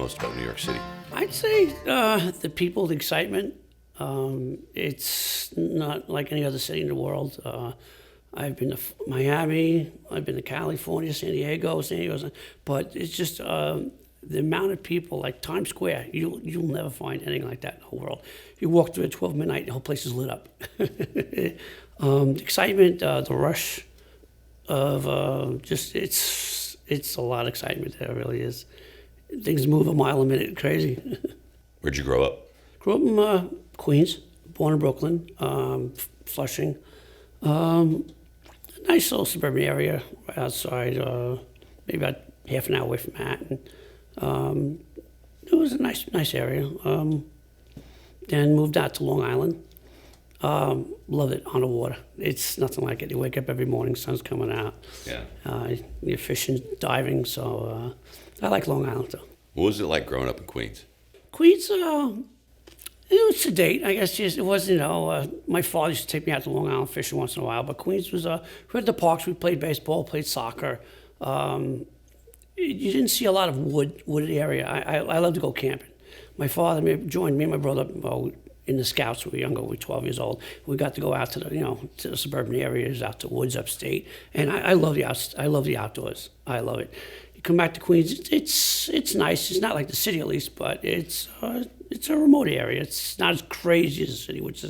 most about New York City? I'd say the people, the excitement. It's not like any other city in the world. I've been to Miami, I've been to California, San Diego, but it's just the amount of people, like Times Square, you'll never find anything like that in the whole world. You walk through at 12 midnight, the whole place is lit up. The excitement, the rush of just, it's a lot of excitement there, it really is. Things move a mile a minute, crazy. Where'd you grow up? Grew up in Queens, born in Brooklyn, Flushing. Nice little suburban area right outside, maybe about half an hour away from Manhattan. It was a nice area. Then moved out to Long Island. Love it on the water. It's nothing like it. You wake up every morning, sun's coming out. Yeah. You're fishing, diving, so I like Long Island though. What was it like growing up in Queens? Queens, it was sedate. I guess it was, my father used to take me out to Long Island fishing once in a while, but Queens was, we went to the parks, we played baseball, played soccer. You didn't see a lot of wooded area. I love to go camping. My father joined me and my brother in the Scouts. We were younger, we were 12 years old. We got to go out to the suburban areas, out to woods upstate. And I love the outdoors. I love it. You come back to Queens, it's nice. It's not like the city at least, but it's a remote area. It's not as crazy as the city, which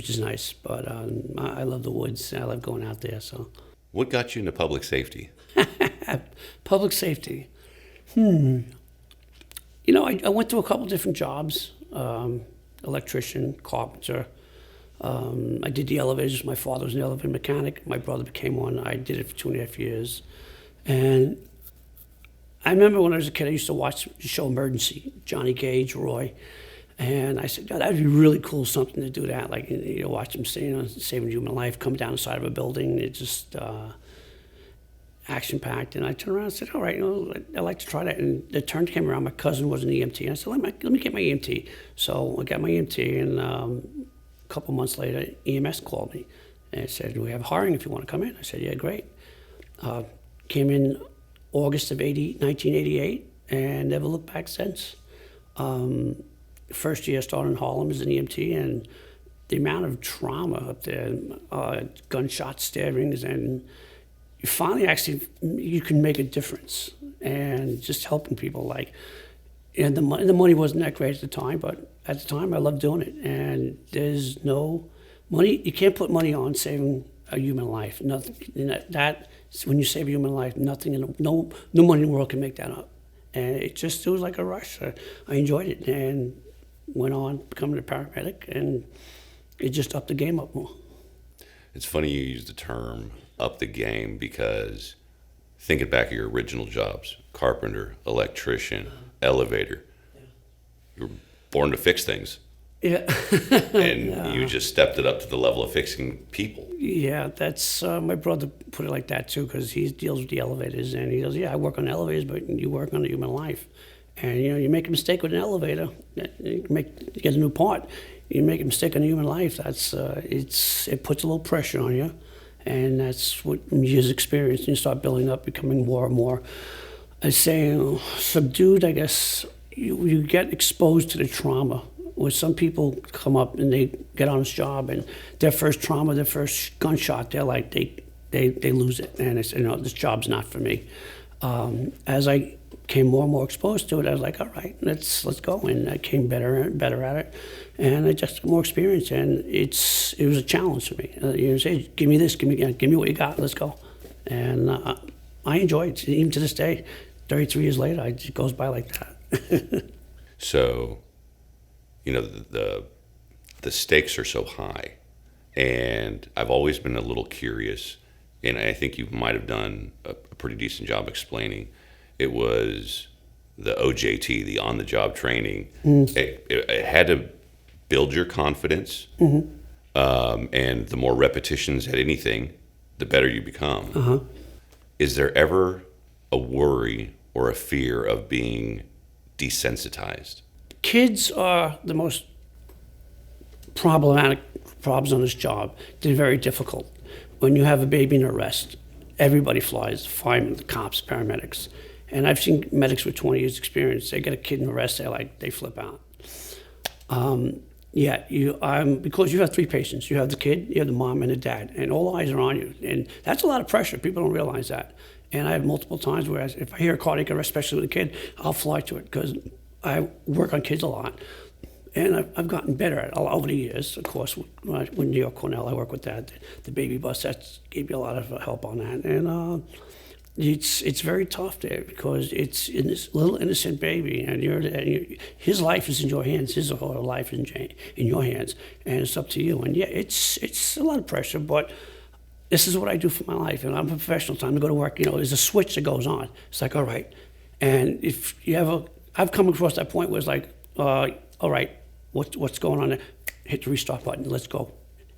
is nice. But I love the woods. I love going out there. So, what got you into public safety? Public safety. I went through a couple different jobs. Electrician, carpenter. I did the elevators. My father was an elevator mechanic. My brother became one. I did it for 2.5 years. And I remember when I was a kid, I used to watch the show Emergency, Johnny Gage, Roy. And I said, God, that'd be really cool, something to do that. Like, watch them saving human life, come down the side of a building. It just action-packed. And I turned around and said, all right, I'd like to try that. And the turn came around. My cousin was an EMT. And I said, let me get my EMT. So I got my EMT, and a couple months later, EMS called me and said, we have hiring if you want to come in. I said, yeah, great. Came in August of 1988 and never looked back since. First year I started in Harlem as an EMT, and the amount of trauma up there, gunshot stabbings, and you finally you can make a difference, and just helping people. And the money wasn't that great at the time, but at the time I loved doing it. And there's no money, you can't put money on saving a human life. Nothing, when you save a human life, no money in the world can make that up. And it was like a rush. I enjoyed it and went on becoming a paramedic, and it just upped the game up more. It's funny you use the term up the game, because thinking back of your original jobs, carpenter, electrician, elevator, you were born to fix things. Yeah. And you just stepped it up to the level of fixing people. Yeah, that's, my brother put it like that too, because he deals with the elevators, and he goes, yeah, I work on elevators, but you work on the human life. And you make a mistake with an elevator, you get a new part, you make a mistake on a human life, it puts a little pressure on you. And that's what years of experience, and you start building up, becoming more and more, I'd say, subdued, I guess. You get exposed to the trauma. Where some people come up and they get on this job, and their first trauma, their first gunshot, they're like, they lose it. And they say, no, this job's not for me. As I became more and more exposed to it, I was like, all right, let's go. And I came better and better at it. And I just got more experience, and it was a challenge for me. You say, give me this, give me what you got, let's go. And I enjoy it, even to this day. 33 years later, it goes by like that. So, the stakes are so high, and I've always been a little curious, and I think you might have done a pretty decent job explaining. It was the OJT, the on-the-job training. Mm-hmm. It had to build your confidence, mm-hmm. And the more repetitions at anything, the better you become. Uh-huh. Is there ever a worry or a fear of being desensitized? Kids are the most problematic problems on this job. They're very difficult. When you have a baby in arrest, everybody flies, firemen, the cops, paramedics. And I've seen medics with 20 years experience. They get a kid in arrest, they flip out. Yeah, because you have three patients. You have the kid, you have the mom, and the dad, and all eyes are on you. And that's a lot of pressure. People don't realize that. And I have multiple times where if I hear a cardiac arrest, especially with a kid, I'll fly to it because I work on kids a lot. And I've gotten better at it over the years. Of course, with New York Cornell, I work with that. The baby bus, that gave me a lot of help on that. And it's very tough there because it's in this little innocent baby, and his life is in your hands. His or her life is in your hands, and it's up to you. And yeah, it's a lot of pressure, but this is what I do for my life, and I'm a professional. Time to go to work. There's a switch that goes on. It's like, all right, and if you I've come across that point where it's like, all right, what's going on there? Hit the restart button. Let's go.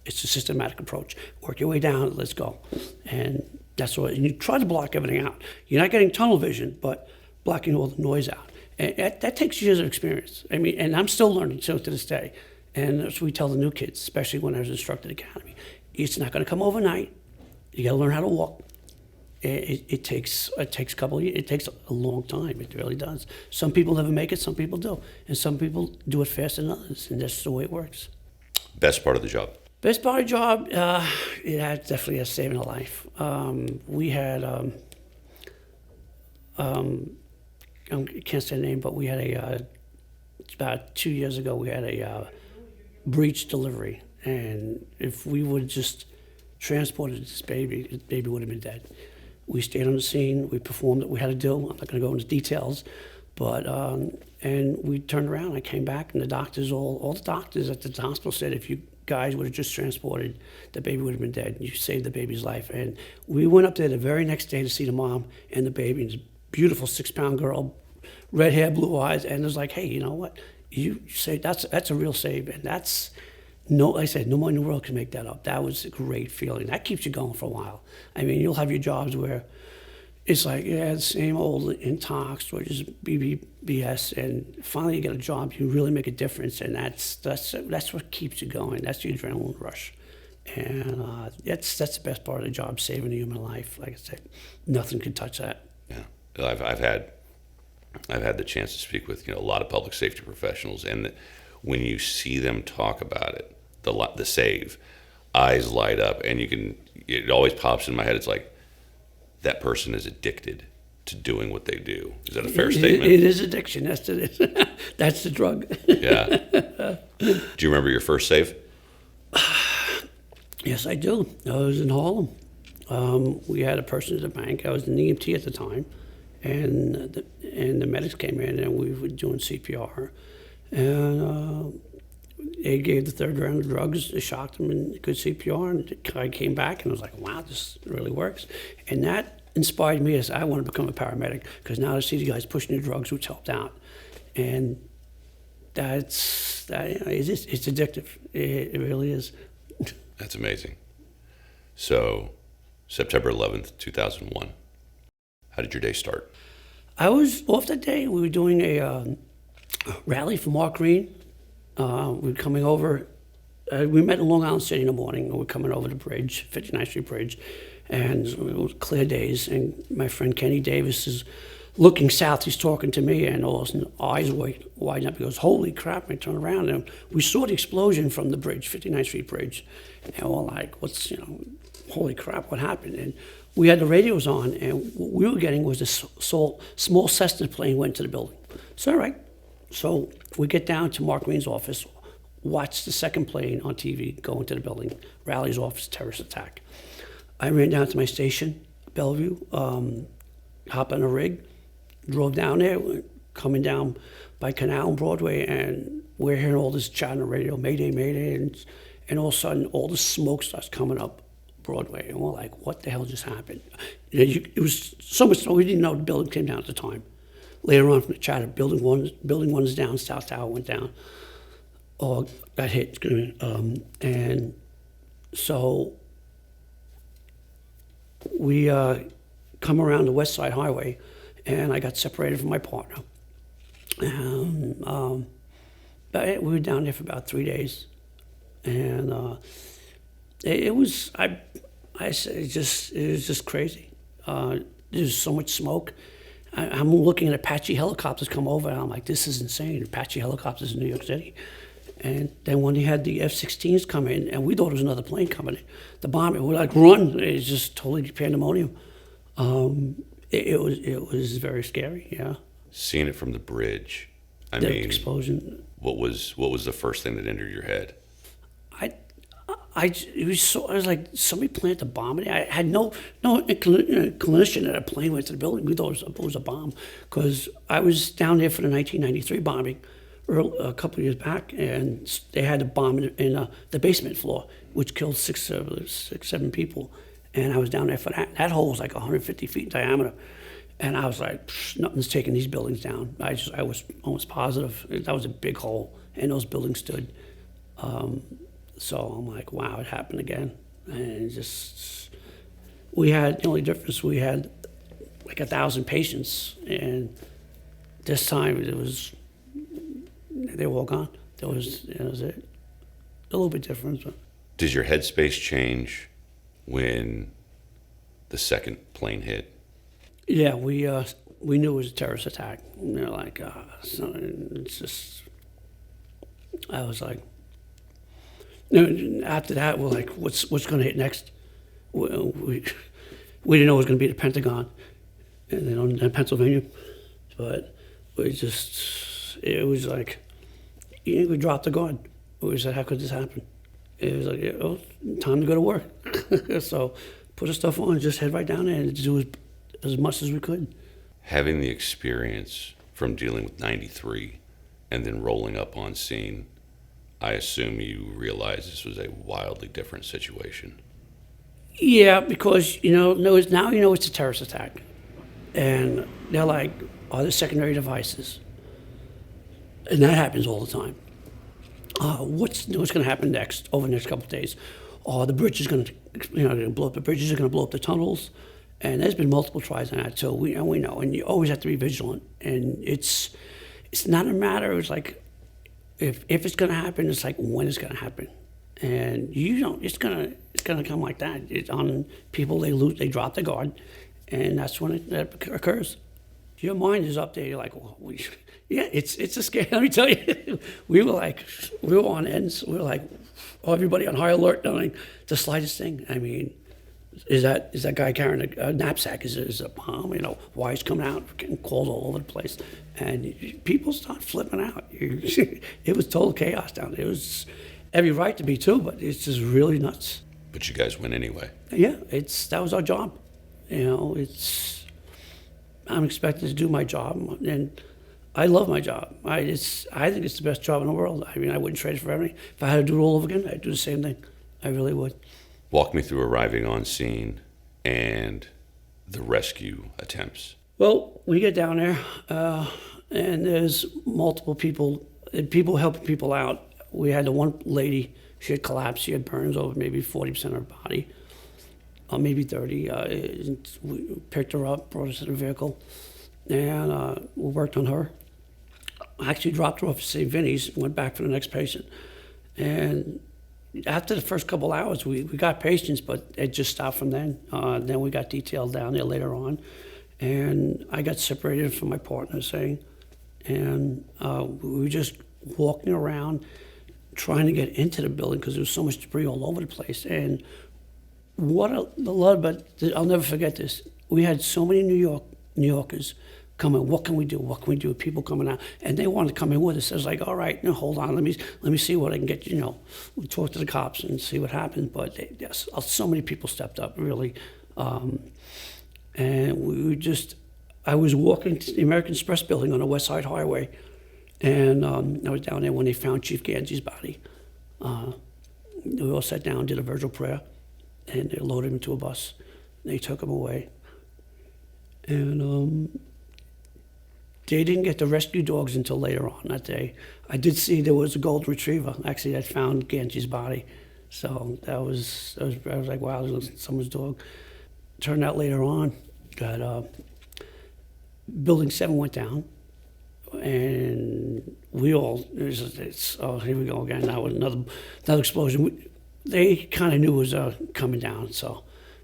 It's a systematic approach. Work your way down. Let's go, and that's what. And you try to block everything out. You're not getting tunnel vision, but blocking all the noise out. And that takes years of experience. I mean, and I'm still learning to this day. And that's what we tell the new kids, especially when I was instructed at Academy. It's not going to come overnight. You got to learn how to walk. It takes a couple of years. It takes a long time. It really does. Some people never make it. Some people do, and some people do it faster than others. And that's the way it works. Best part of the job? Best part of the job, it had definitely a saving a life. We had, I can't say the name, but we had about 2 years ago, we had a breech delivery. And if we would have just transported this baby, the baby would have been dead. We stayed on the scene, we performed what we had to do. I'm not going to go into details, but, and we turned around, I came back, and the doctors, all the doctors at the hospital said, if you guys would have just transported, the baby would have been dead. You saved the baby's life. And we went up there the very next day to see the mom and the baby, and this beautiful 6-pound girl, red hair, blue eyes, and it was like, hey, you know what? You say that's a real save, and that's I said, no one in the world can make that up. That was a great feeling. That keeps you going for a while. I mean, you'll have your jobs where it's like, yeah, the same old intox or just BS, and finally you get a job, you really make a difference, and that's what keeps you going. That's the adrenaline rush, and that's the best part of the job, saving a human life. Like I said, nothing can touch that. Yeah, I've had the chance to speak with a lot of public safety professionals, and when you see them talk about it, the save, eyes light up, and it always pops in my head. It's like, that person is addicted to doing what they do. Is that a fair statement? It is addiction. That's the drug. Yeah. Do you remember your first save? Yes, I do. I was in Harlem. We had a person at the bank. I was an EMT at the time, and the medics came in, and we were doing CPR, and they gave the third round of drugs. They shocked him in good CPR, and the guy came back, and I was like, wow, this really works. And that inspired me as I want to become a paramedic, because now I see the guys pushing the drugs, which helped out. And it's addictive. It really is. That's amazing. So, September 11th, 2001. How did your day start? I was off that day. We were doing a rally for Mark Green. We were coming over. We met in Long Island City in the morning, and we're coming over the bridge, 59th Street Bridge, and it was clear days. And my friend Kenny Davis is looking south. He's talking to me, and all of a sudden, eyes widen up. He goes, "Holy crap!" And I turn around, and we saw the explosion from the bridge, 59th Street Bridge, and we're like, holy crap, what happened? And we had the radios on, and what we were getting was this small Cessna plane went to the building. It's all right. So we get down to Mark Green's office, watch the second plane on TV go into the building, Rally's office, terrorist attack. I ran down to my station, Bellevue, hopped on a rig, drove down there, coming down by Canal and Broadway, and we're hearing all this chat on the radio, Mayday, Mayday, and all of a sudden all the smoke starts coming up Broadway, and we're like, what the hell just happened? It was so much smoke, we didn't know the building came down at the time. Later on from the chatter, building one is down, South Tower went down, or got hit, and so we come around the West Side Highway, and I got separated from my partner. But we were down there for about 3 days, and it was just crazy. There's so much smoke. I'm looking at Apache helicopters come over, and I'm like, this is insane. Apache helicopters in New York City. And then when they had the F-16s come in, and we thought it was another plane coming in, the bomb, we're like, run. It's just totally pandemonium. It was very scary, yeah. Seeing it from the bridge, I The mean, explosion. what was the first thing that entered your head? It was like somebody planted a bomb in it. I had no inclination that a plane went to the building. We thought it was a bomb because I was down there for the 1993 bombing a couple of years back, and they had a bomb in the basement floor, which killed six, 7 people. And I was down there for that. That hole was like 150 feet in diameter. And I was like, nothing's taking these buildings down. I was almost positive. That was a big hole, and those buildings stood. So I'm like, wow, it happened again. And the only difference, we had like 1,000 patients, and this time they were all gone. That was it. A little bit different. But. Does your headspace change when the second plane hit? Yeah, we knew it was a terrorist attack. They're like, so it's just, I was like, after that, we're like, what's going to hit next? We didn't know it was going to be the Pentagon, and then in Pennsylvania, but it was like, we dropped the guard. We said, how could this happen? It was like, oh, time to go to work. So put the stuff on, just head right down there and do as much as we could. Having the experience from dealing with 93 and then rolling up on scene, I assume you realize this was a wildly different situation. Yeah, because now it's a terrorist attack, and they're like, are there secondary devices? And that happens all the time. What's going to happen next over the next couple of days? The bridge is going to blow up the bridges, are going to blow up the tunnels, and there's been multiple tries on that. So we know, and you always have to be vigilant. And it's not a matter. It's like if it's going to happen, it's like when it's going to happen, and it's going to come like that. It's on people. They drop their guard, and that's when that occurs. Your mind is up there. You're like, well, yeah, it's a scare. Let me tell you, we were on ends. We were like, everybody on high alert, knowing the slightest thing. I mean, is that guy carrying a knapsack? Is a bomb? Wires coming out, getting called all over the place, and people start flipping out. It was total chaos down there. It was every right to be too, but it's just really nuts. But you guys went anyway. Yeah, that was our job. I'm expected to do my job, and I love my job. I think it's the best job in the world. I mean, I wouldn't trade it for everything. If I had to do it all over again, I'd do the same thing. I really would. Walk me through arriving on scene and the rescue attempts. Well, we get down there, and there's multiple people helping people out. We had the one lady, she had collapsed. She had burns over maybe 40% of her body, or maybe 30. We picked her up, brought her to the vehicle, and we worked on her. I actually dropped her off at St. Vinny's, went back for the next patient. And after the first couple hours, we got patients, but it just stopped from then. Then we got detailed down there later on. And I got separated from my partner, and we were just walking around trying to get into the building because there was so much debris all over the place. And but I'll never forget this. We had so many New Yorkers coming. What can we do? What can we do? People coming out, and they wanted to come in with us. I was like, all right, hold on, let me see what I can get. We talk to the cops and see what happens. But yes, so many people stepped up, really, and I was walking to the American Express building on the West Side Highway, and I was down there when they found Chief Ganji's body. We all sat down, did a virgil prayer, and they loaded him into a bus. They took him away, and they didn't get the rescue dogs until later on that day. I did see there was a golden retriever actually that found Ganji's body, so I was like, wow, there's someone's dog. Turned out later on that Building 7 went down, and we all here we go again. Now with another explosion. They kind of knew it was coming down, so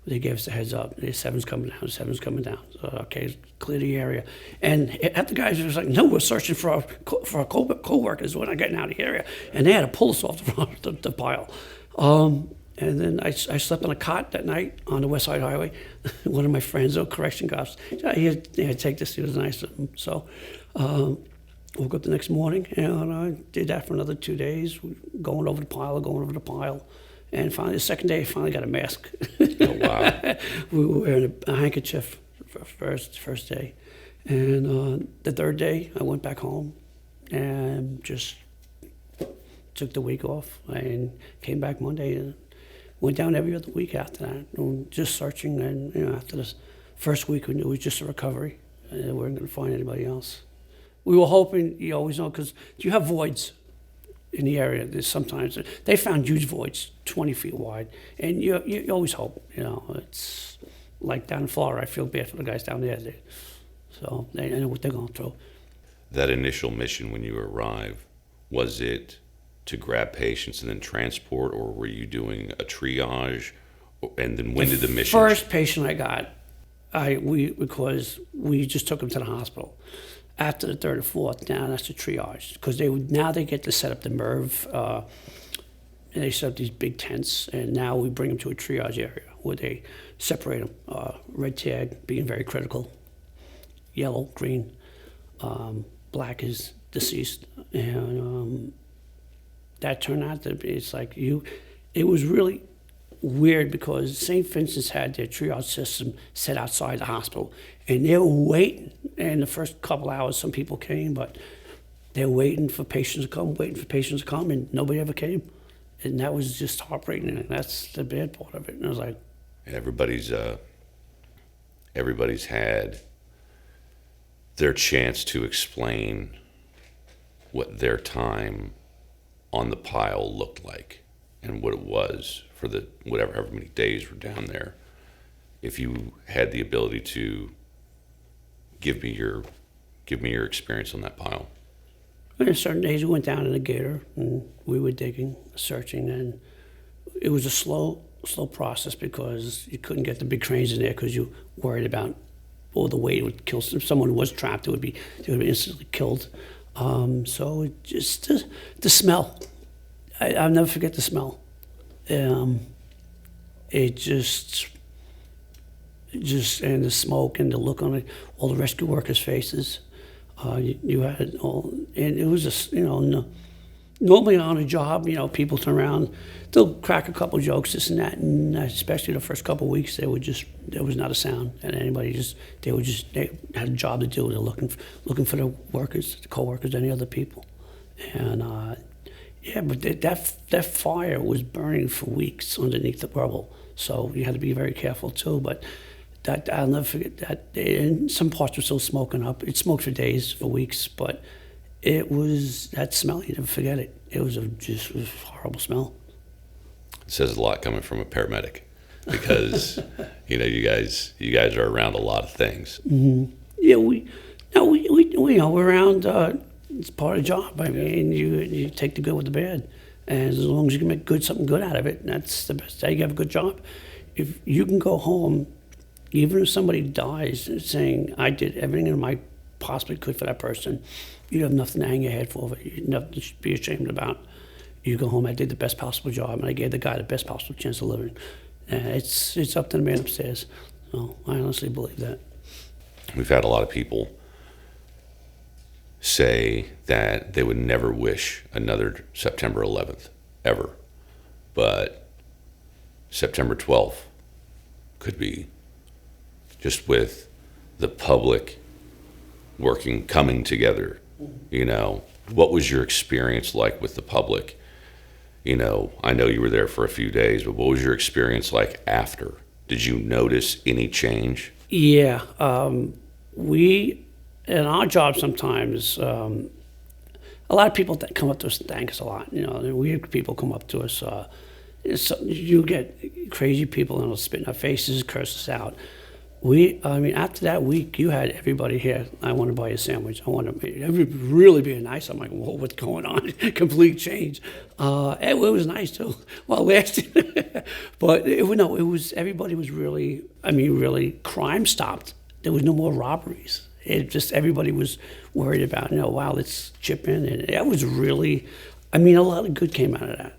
They gave us a heads up. Seven's coming down. Seven's coming down. So, okay, clear the area. And half the guys was like, no, we're searching for our co-workers. We're not getting out of the area. And they had to pull us off the pile. And then I slept on a cot that night on the West Side Highway. One of my friends, correction cops, he had take this. He was nice. So woke up the next morning, and I did that for another 2 days, going over the pile. And finally, the second day, I finally got a mask. Oh, wow. We were wearing a handkerchief for first day. And the third day, I went back home and just took the week off and came back Monday and went down every other week after that, and just searching. And after the first week, we knew it was just a recovery. And we weren't going to find anybody else. We were hoping, you always know, because you have voids in the area. There's sometimes they found huge voids, 20 feet wide, and you always hope. It's like down in Florida. I feel bad for the guys down there. So they know what they're going through. That initial mission when you arrive, was it to grab patients and then transport, or were you doing a triage? And then when did the mission? First patient I got, because we just took him to the hospital. After the third or fourth, now that's the triage, because they get to set up the MERV, and they set up these big tents, and now we bring them to a triage area where they separate them. Red tag being very critical, yellow, green, black is deceased, and that turned out to be, it was really weird because St. Vincent's had their triage system set outside the hospital, and they were waiting. And the first couple hours, some people came, but they're waiting for patients to come, and nobody ever came. And that was just heartbreaking, and that's the bad part of it. And I was like, everybody's had their chance to explain what their time on the pile looked like and what it was for the however many days we're down there. If you had the ability to give me your experience on that pile. There certain days we went down in the gator and we were digging, searching, and it was a slow process because you couldn't get the big cranes in there because you worried about all the weight would kill. If someone was trapped, they would be instantly killed. So it just the smell. I'll never forget the smell. It just and the smoke and the look on all the rescue workers' faces. You had all, and it was just, normally on a job, people turn around, they'll crack a couple jokes, this and that, and especially the first couple of weeks, there was not a sound, and they had a job to do. They're looking for the workers, the co-workers, any other people, and but that fire was burning for weeks underneath the rubble, so you had to be very careful too. But that I'll never forget that. And some parts were still smoking up. It smoked for days, for weeks, but it was that smell. You never forget it. It was a horrible smell. It says a lot coming from a paramedic, because you guys are around a lot of things. Mm-hmm. Yeah, we're around. It's part of the job. I mean, you take the good with the bad, and as long as you can make something good out of it, that's the best. You have a good job. If you can go home, even if somebody dies, saying I did everything I possibly could for that person, you have nothing to hang your head for. You have nothing to be ashamed about. You go home, I did the best possible job, and I gave the guy the best possible chance of living. It's up to the man upstairs. So I honestly believe that. We've had a lot of people say that they would never wish another September 11th, ever. But September 12th could be, just with the public coming together. What was your experience like with the public? I know you were there for a few days, but what was your experience like after? Did you notice any change? Yeah, we, in our job sometimes, a lot of people that come up to us and thank us a lot. Weird people come up to us. You get crazy people and they'll spit in our faces, curse us out. I mean, after that week, you had everybody here. I want to buy you a sandwich. I want to really being nice. I'm like, whoa, what's going on? Complete change. It was nice too. Well, last, but no, it was everybody was really. I mean, really, crime stopped. There was no more robberies. It just everybody was worried about. Wow, let's chip in, and that was really. I mean, a lot of good came out of that.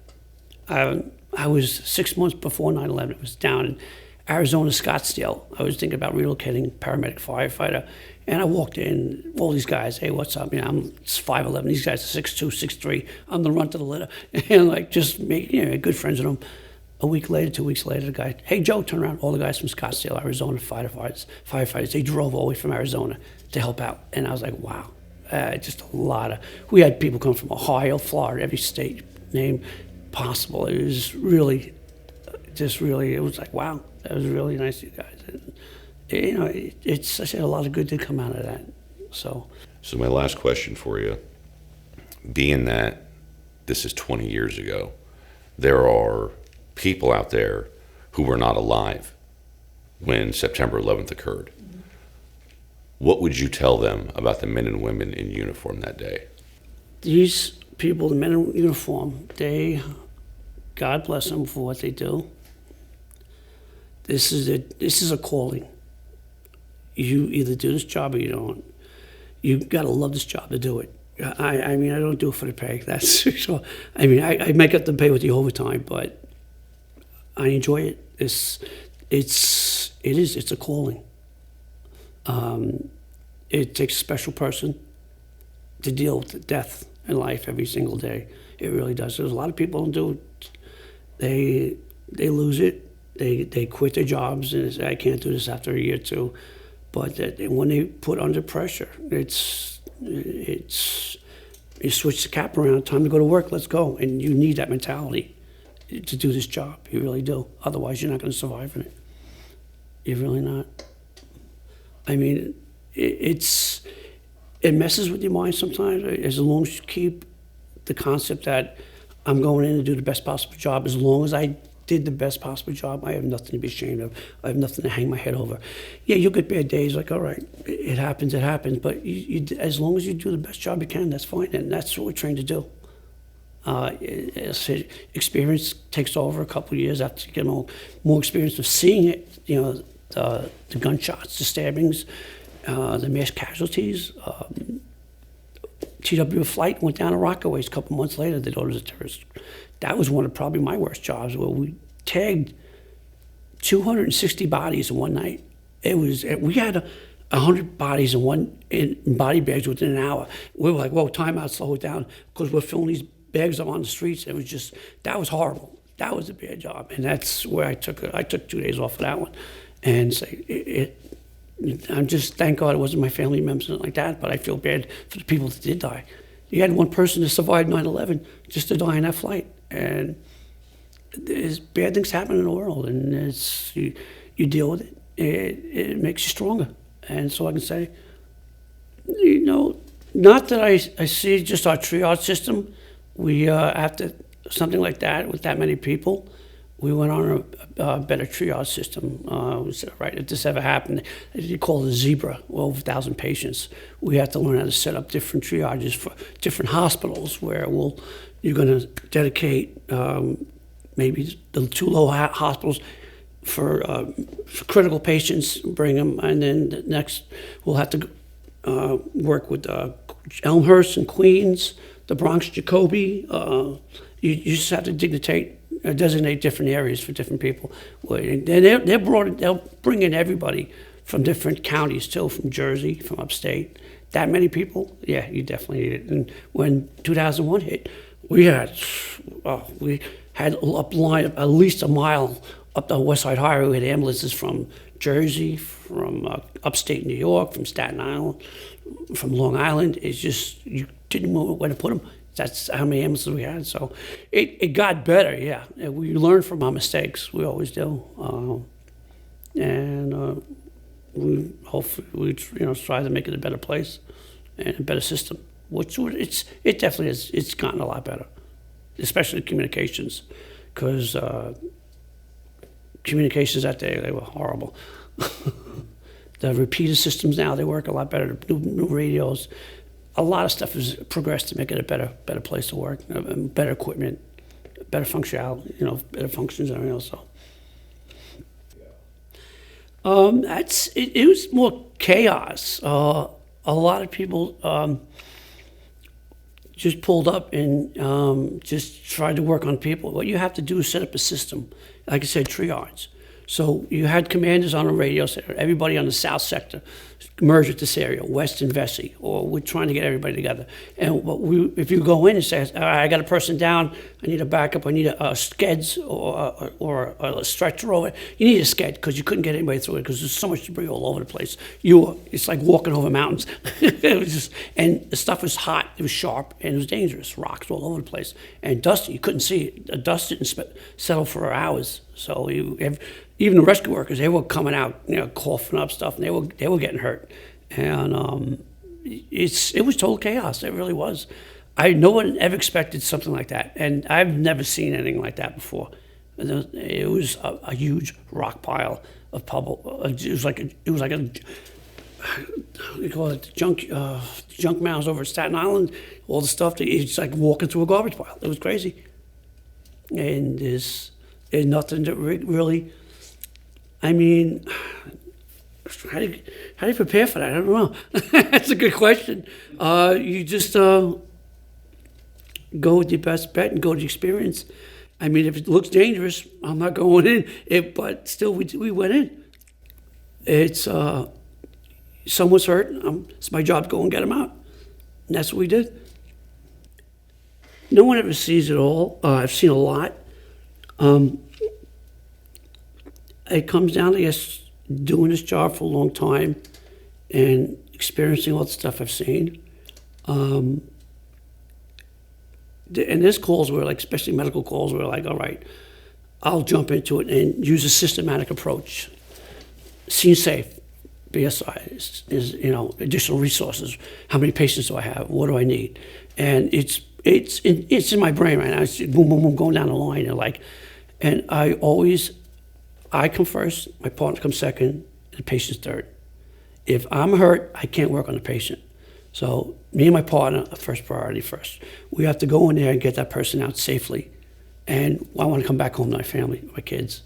I was 6 months before 9/11. It was down in Arizona, Scottsdale. I was thinking about relocating, paramedic, firefighter, and I walked in, all these guys, hey, what's up? I'm 5'11", these guys are 6'2", 6'3". I'm the runt of the litter, and like just good friends with them. A week later, 2 weeks later, the guy, hey, Joe, turn around. All the guys from Scottsdale, Arizona, firefighters, they drove all the way from Arizona to help out. And I was like, wow, just a lot of, we had people come from Ohio, Florida, every state name possible. It was really, it was like, wow. That was really nice, you guys. And, I said a lot of good did come out of that. So my last question for you, being that this is 20 years ago, there are people out there who were not alive when September 11th occurred. What would you tell them about the men and women in uniform that day? These people, the men in uniform, God bless them for what they do. This is a calling. You either do this job or you don't. You got to love this job to do it. I mean, I don't do it for the pay. That's sure. I mean, I make up the pay with the overtime, but I enjoy it. It's a calling. It takes a special person to deal with death in life every single day. It really does. There's a lot of people who do it. They lose it. They quit their jobs and say, I can't do this after a year or two. But when they put under pressure, you switch the cap around, time to go to work, let's go. And you need that mentality to do this job. You really do. Otherwise, you're not going to survive in it. You're really not. I mean, it messes with your mind sometimes. As long as you keep the concept that I'm going in to do the best possible job, as long as I did the best possible job, I have nothing to be ashamed of. I have nothing to hang my head over. Yeah, you'll get bad days, like, all right, it happens, but as long as you do the best job you can, that's fine, and that's what we're trained to do. Experience takes over a couple of years after you get more experience of seeing it, the gunshots, the stabbings, the mass casualties. TW flight went down to Rockaways a couple months later. They thought it was a terrorist. That was one of probably my worst jobs, where we tagged 260 bodies in one night. We had 100 bodies in body bags within an hour. We were like, whoa, time out, slow it down, because we're filling these bags up on the streets. It was that was horrible. That was a bad job, and that's where I took 2 days off of that one, and say I'm just, thank God it wasn't my family members like that, but I feel bad for the people that did die. You had one person that survived 9/11 just to die in that flight, and there's bad things happen in the world, and you deal with it. It makes you stronger, and so I can say, not that I see just our triage system. We after something like that with that many people, we went on a better triage system. Right, if this ever happened, you call it a zebra, over 1,000 patients. We have to learn how to set up different triages for different hospitals, where you're going to dedicate maybe the 2 low hospitals for critical patients, bring them, and then the next we'll have to work with Elmhurst and Queens, the Bronx, Jacoby. You just have to designate different areas for different people. And they'll bring in everybody from different counties too, from Jersey, from upstate. That many people, yeah, you definitely need it. And when 2001 hit, we had up line at least a mile up the West Side Highway. We had ambulances from Jersey, from upstate New York, from Staten Island, from Long Island. It's just, you didn't know where to put them. That's how many ambulances we had. So it got better, yeah. We learn from our mistakes. We always do. We hopefully try to make it a better place and a better system. It definitely is. It's gotten a lot better, especially communications, because communications that day, they were horrible. The repeater systems now, they work a lot better. New radios. A lot of stuff has progressed to make it a better place to work, better equipment, better functionality, better functions and everything else. So. It was more chaos. A lot of people just pulled up and just tried to work on people. What you have to do is set up a system, like I said, triage. So you had commanders on the radio, everybody on the south sector, merge with this area, west and Vesey, or we're trying to get everybody together. And if you go in and say, all right, I got a person down, I need a backup, I need a skeds or a stretcher over, you need a sked because you couldn't get anybody through it because there's so much debris all over the place. It's like walking over mountains. And the stuff was hot, it was sharp, and it was dangerous, rocks all over the place. And dusty, you couldn't see it. The dust didn't settle for hours. So even the rescue workers, they were coming out, coughing up stuff, and they were getting hurt. And it was total chaos. It really was. No one ever expected something like that, and I've never seen anything like that before. It was a huge rock pile of pebble. It was like a we call it junk mounds over at Staten Island. All the stuff. It's like walking through a garbage pile. It was crazy, and there's nothing that really. I mean, how do you prepare for that? I don't know. That's a good question. You just go with your best bet and go to experience. I mean, if it looks dangerous, I'm not going in. But still, we went in. It's someone's hurt. It's my job to go and get them out. And that's what we did. No one ever sees it all. I've seen a lot. It comes down to, I guess, doing this job for a long time and experiencing all the stuff I've seen. And there's calls where, like, especially medical calls, where, like, all right, I'll jump into it and use a systematic approach. Scene safe, BSI is additional resources. How many patients do I have? What do I need? And it's in my brain right now. It's boom, boom, boom, going down the line. And I come first, my partner comes second, and the patient's third. If I'm hurt, I can't work on the patient. So me and my partner are first priority first. We have to go in there and get that person out safely. And I want to come back home to my family, my kids,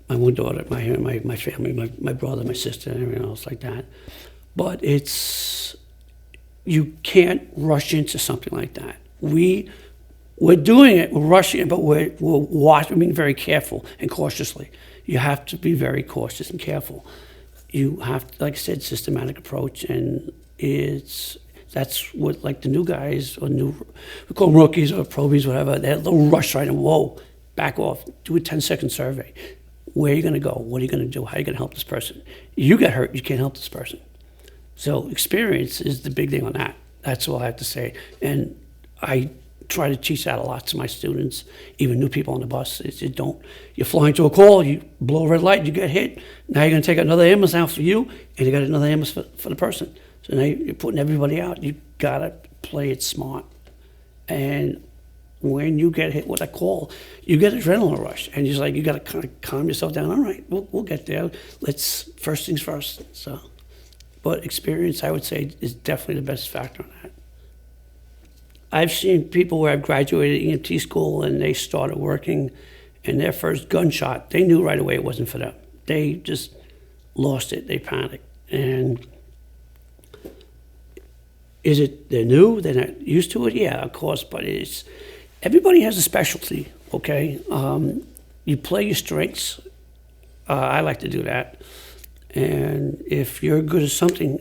my one daughter, my family, my brother, my sister, and everything else like that. But you can't rush into something like that. We're doing it, we're rushing it, but we're being very careful and cautiously. You have to be very cautious and careful. You have, like I said, systematic approach, and that's what, like, the new guys, or we call them rookies or probies, whatever, they'll rush right in, whoa, back off, do a 10-second survey. Where are you gonna go? What are you gonna do? How are you gonna help this person? You get hurt, you can't help this person. So experience is the big thing on that. That's all I have to say. And I try to teach that a lot to my students, even new people on the bus. You're flying to a call, you blow a red light, you get hit. Now you're gonna take another ambulance out for you, and you got another ambulance for the person. So now you're putting everybody out. You gotta play it smart. And when you get hit with a call, you get adrenaline rush, and you gotta kind of calm yourself down. All right, we'll get there. First things first. So, but experience, I would say, is definitely the best factor on that. I've seen people where I've graduated EMT school and they started working, and their first gunshot, they knew right away it wasn't for them. They just lost it. They panicked. And is it they're new? They're not used to it? Yeah, of course. But everybody has a specialty. Okay, you play your strengths. I like to do that. And if you're good at something,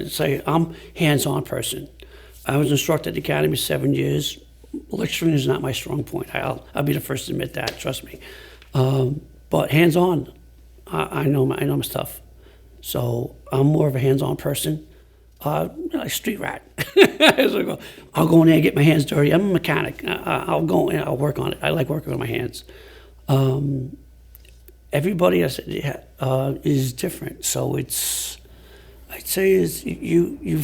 say I'm a hands-on person. I was instructor at the academy 7 years. Lecturing is not my strong point. I'll be the first to admit that. Trust me. But hands-on, I know my stuff. So I'm more of a hands-on person. Like street rat. I'll go in there and get my hands dirty. I'm a mechanic. I'll go in. I'll work on it. I like working with my hands. Everybody is different. So I'd say you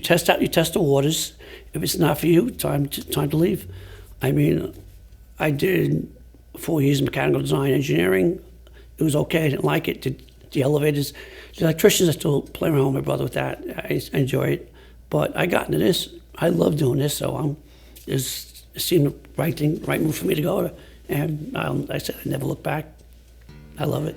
test the waters. If it's not for you, time to leave. I mean, I did 4 years of mechanical design engineering. It was okay. I didn't like it. the elevators, the electricians, I still play around with my brother with that. I enjoy it. But I got into this. I love doing this, so it seemed the right move for me to go. And I said I never look back. I love it.